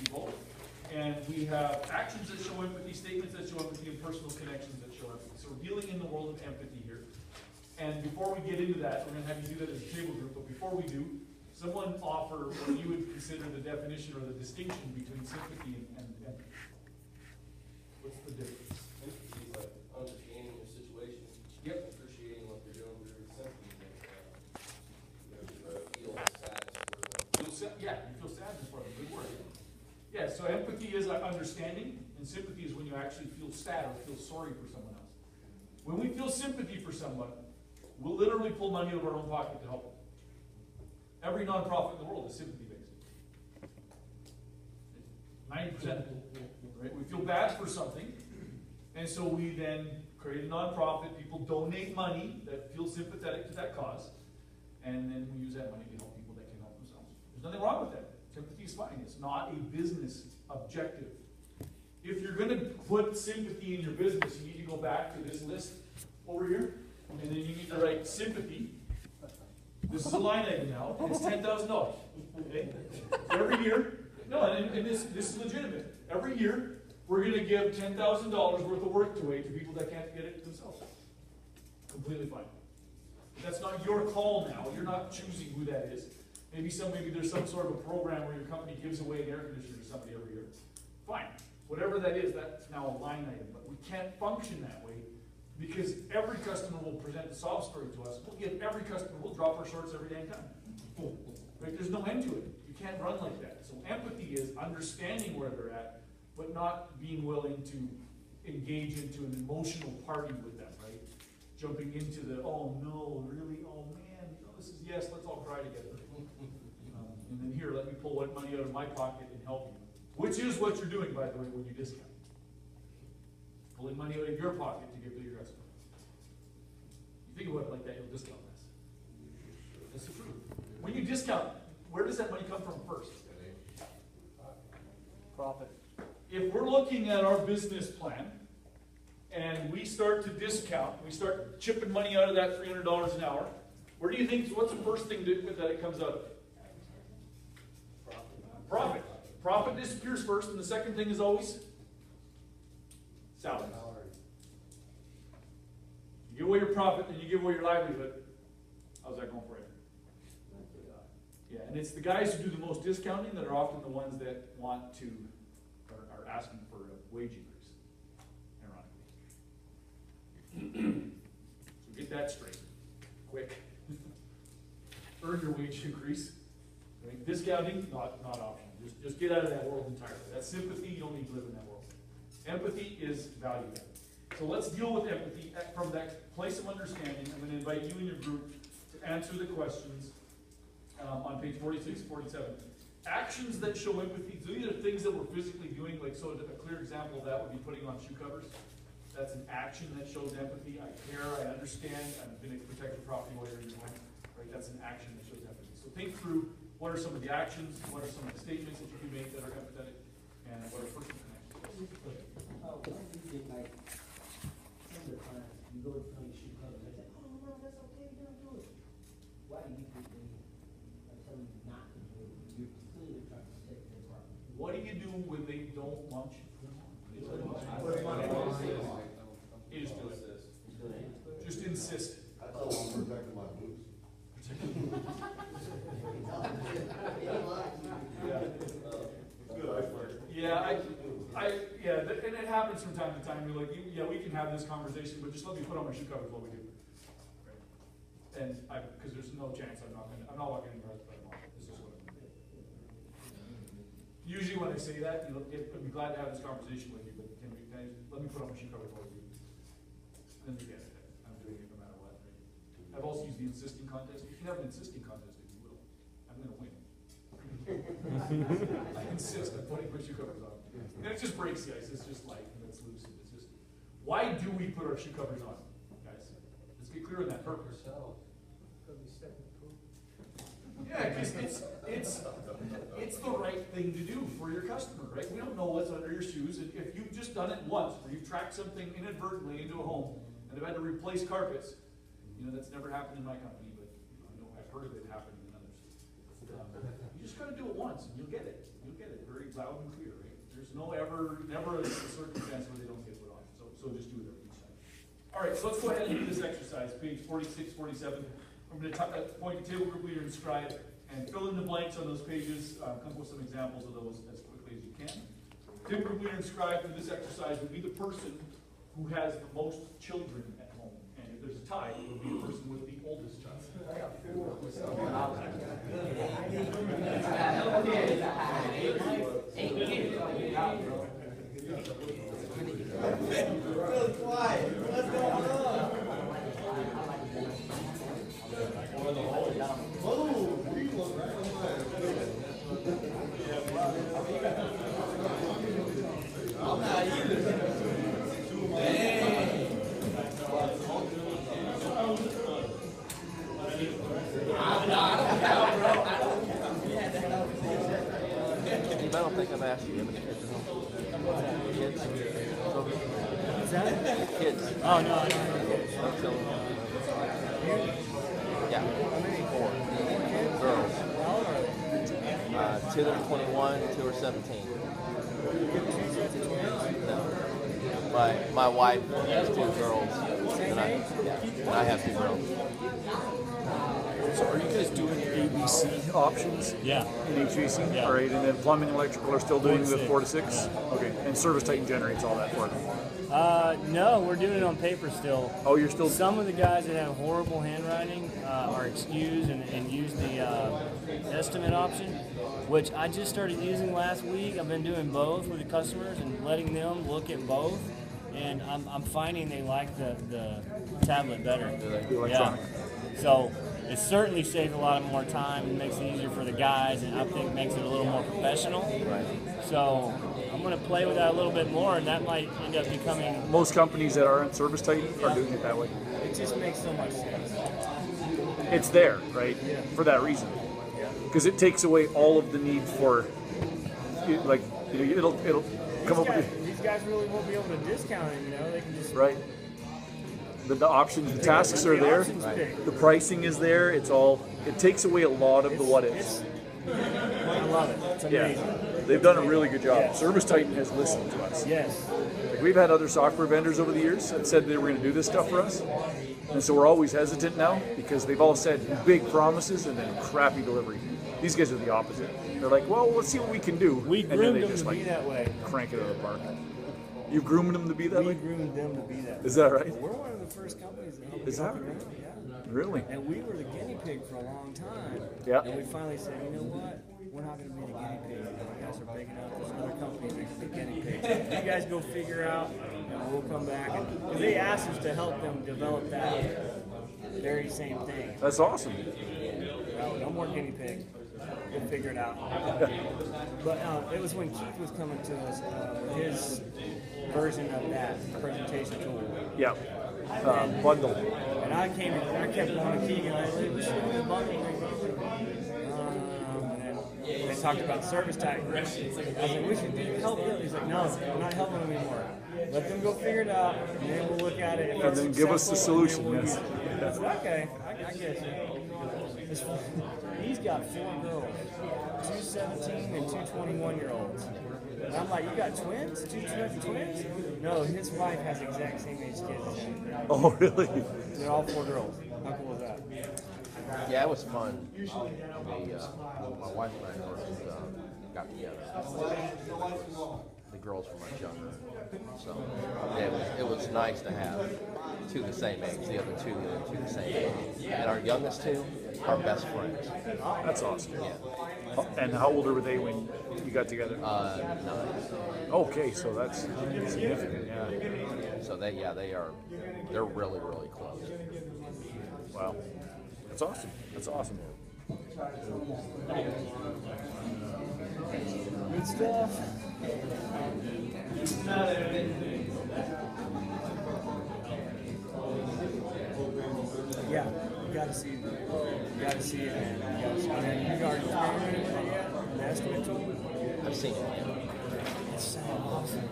people. And we have actions that show empathy, statements that show empathy, and personal connections that show empathy. So we're dealing in the world of empathy here. And before we get into that, we're going to have you do that as a table group. But before we do, someone offer what you would consider the definition or the distinction between sympathy and empathy. What's the difference? Empathy is like understanding your situation. Yep. Appreciating what they're doing. Sympathy is feel sadness for them. Yeah, you feel sadness for them. Good word. Yeah, so empathy is understanding, and sympathy is when you actually feel sad or feel sorry for someone else. When we feel sympathy for someone, we'll literally pull money out of our own pocket to help them. Every nonprofit in the world is sympathy-based. 90%. Right? We feel bad for something, and so we then create a nonprofit. People donate money that feels sympathetic to that cause, and then we use that money to help people that can help themselves. There's nothing wrong with that. Sympathy is fine. It's not a business objective. If you're going to put sympathy in your business, you need to go back to this list over here, and then you need to write sympathy. This is a line item now, and it's $10,000. Okay? Every year, no, and this is legitimate. Every year, we're going to give $10,000 worth of work away to people that can't get it themselves. Completely fine. But that's not your call now. You're not choosing who that is. Maybe there's some sort of a program where your company gives away an air conditioner to somebody every year. Fine. Whatever that is, that's now a line item. But we can't function that way because every customer will present a sob story to us. We'll drop our shorts every damn time. Right? There's no end to it. You can't run like that. So empathy is understanding where they're at, but not being willing to engage into an emotional party with them, right? Jumping into the, oh no, really, oh man, this is, yes, let's all cry together. And then here, let me pull money out of my pocket and help you. Which is what you're doing, by the way, when you discount. Pulling money out of your pocket to give to your customer. You think about it like that, you'll discount less. That's the truth. When you discount, where does that money come from first? Profit. If we're looking at our business plan and we start to discount, we start chipping money out of that $300 an hour, where do you think, what's the first thing that it comes out of? Profit. Profit disappears first, and the second thing is always salary. You give away your profit, and you give away your livelihood. How's that going for you? Yeah, and it's the guys who do the most discounting that are often the ones that want to, are asking for a wage increase, ironically. So get that straight, quick. Earn your wage increase. Right? Discounting, not optional. Just get out of that world entirely. That's sympathy, you don't need to live in that world. Empathy is value added. So let's deal with empathy from that place of understanding. I'm going to invite you and your group to answer the questions on page 46, 47. Actions that show empathy, these are things that we're physically doing, like so a clear example of that would be putting on shoe covers. That's an action that shows empathy. I care, I understand, I'm going to protect the property while you're in your home. Right? That's an action that shows empathy. So think through what are some of the actions, what are some of the statements that you can make that are empathetic, and what are personal connections. Why do you think, like, some of the times you go to some shoe covers and they say, oh no, that's okay, don't do it. Why do you think they are telling you not to do it? You're clearly trying to protect their property. What do you do when they don't want you to put them on? You just do it. Just insist. I tell them I'm protecting my boots. Yeah, and it happens from time to time. You're like, yeah, we can have this conversation, but just let me put on my shoe covers while we do. Right? And because there's no chance I'm not walking anywhere else but I'm off. This is what I'm going to do. Usually when I say that, I'd be glad to have this conversation with you, but let me put on my shoe covers while we do. And then you get it. I'm doing it no matter what. Right? I've also used the insisting contest. You can have an insisting contest if you will. I'm going to win. I insist on putting my shoe covers on. And it just breaks the ice. It's just light and it's loose. And it's just, why do we put our shoe covers on, guys? Let's get clear on that purpose. Yeah, because it's the right thing to do for your customer, right? We don't know what's under your shoes. And if you've just done it once, where you've tracked something inadvertently into a home and they've had to replace carpets, that's never happened in my company, but I've heard of it happening in others. You just just gotta do it once, and you'll get it. You'll get it very loud and clear, right? There's never a circumstance where they don't get put on. So just do it every each time. All right, so let's go ahead and do this exercise, page 46, 47. I'm gonna point to table group leader and scribe, and fill in the blanks on those pages. Come up with some examples of those as quickly as you can. Table group leader and scribe for this exercise would be the person who has the most children at home. And if there's a tie, it would be the person with the oldest child. Really quiet. What's going on? I'm not either. I don't think I've asked you. How many kids at home? Kids? Is that? Kids. Oh, no, I don't. Don't tell them. Yeah. 4 girls. How old are they? 2 that are 21, 2 are 17. No. My wife has 2 girls. And I have 2 girls. So are you guys doing ABC options Yeah. in HVAC? Yeah. All right, and then plumbing and electrical are still doing the 4 to 6? Yeah. Okay, and Service Titan generates all that for them. No, we're doing it on paper still. Oh, you're still... Some of the guys that have horrible handwriting are excused and use the estimate option, which I just started using last week. I've been doing both with the customers and letting them look at both, and I'm finding they like the tablet better. The electronic. Yeah. So it certainly saves a lot more time and makes it easier for the guys, and I think makes it a little more professional. Right. So I'm going to play with that a little bit more, and that might end up becoming. Most companies that aren't Service Titan are doing it that way. It just makes so much sense. It's there, right? Yeah. For that reason. Yeah. Because it takes away all of the need for, like, it'll come up with... These guys really won't be able to discount it, you know? They can just. Right. The options, the tasks are there. options pick. The pricing is there. It's all... It takes away a lot of the what ifs. I love it. It's amazing. Yeah. They've done a really good job. Yes. Service Titan has listened to us. Yes. Like, we've had other software vendors over the years that said they were going to do this stuff for us. And so we're always hesitant now because they've all said big promises and then crappy delivery. These guys are the opposite. They're like, well, let's see what we can do. We and then groomed they them just to be like that way. crank it out of the park. You've groomed them to be that We way? groomed them to be that way. Is that right? We're one of the first companies that helped Is that groom, right? yeah. Really? And we were the guinea pig for a long time. Yeah. And we finally said, you know what? We're not going to be the guinea pig. You guys are big enough. There's other companies that can be guinea pigs. You guys go figure out, and we'll come back. Because they asked us to help them develop that very same thing. That's awesome. No, no more guinea pig. We'll figure it out. But it was when Keith was coming to us with his version of that presentation tool. Yeah. Bundle. And I came and I kept going to Keith and I said, we should do the bundle thing. And then they talked about service type. I was like, we should help them. He's like, no, we're not helping them anymore. Let them go figure it out, and then we'll look at it. If And then give us the solution, we'll yes. I said, okay, I get you. He's got 4 girls, 2 17 and 2 21-year-olds. And I'm like, you got twins? 2 twins? No, his wife has the exact same age kids as him. Oh, really? They're all 4 girls. How cool is that? Yeah, it was fun. My wife and I first got together. The girls were much younger, so yeah, it was nice to have 2 the same age. The other two the same age, and our youngest 2 are best friends. That's awesome. Yeah, And how old were they when you got together? 9. Okay, so that's significant, yeah. So they're really close. Wow. That's awesome. That's awesome. Good stuff. Yeah, you gotta see it. You gotta see it, man. You gotta see it. Man, you already experimented with it yet? The estimate tool? I've seen it. It's so awesome.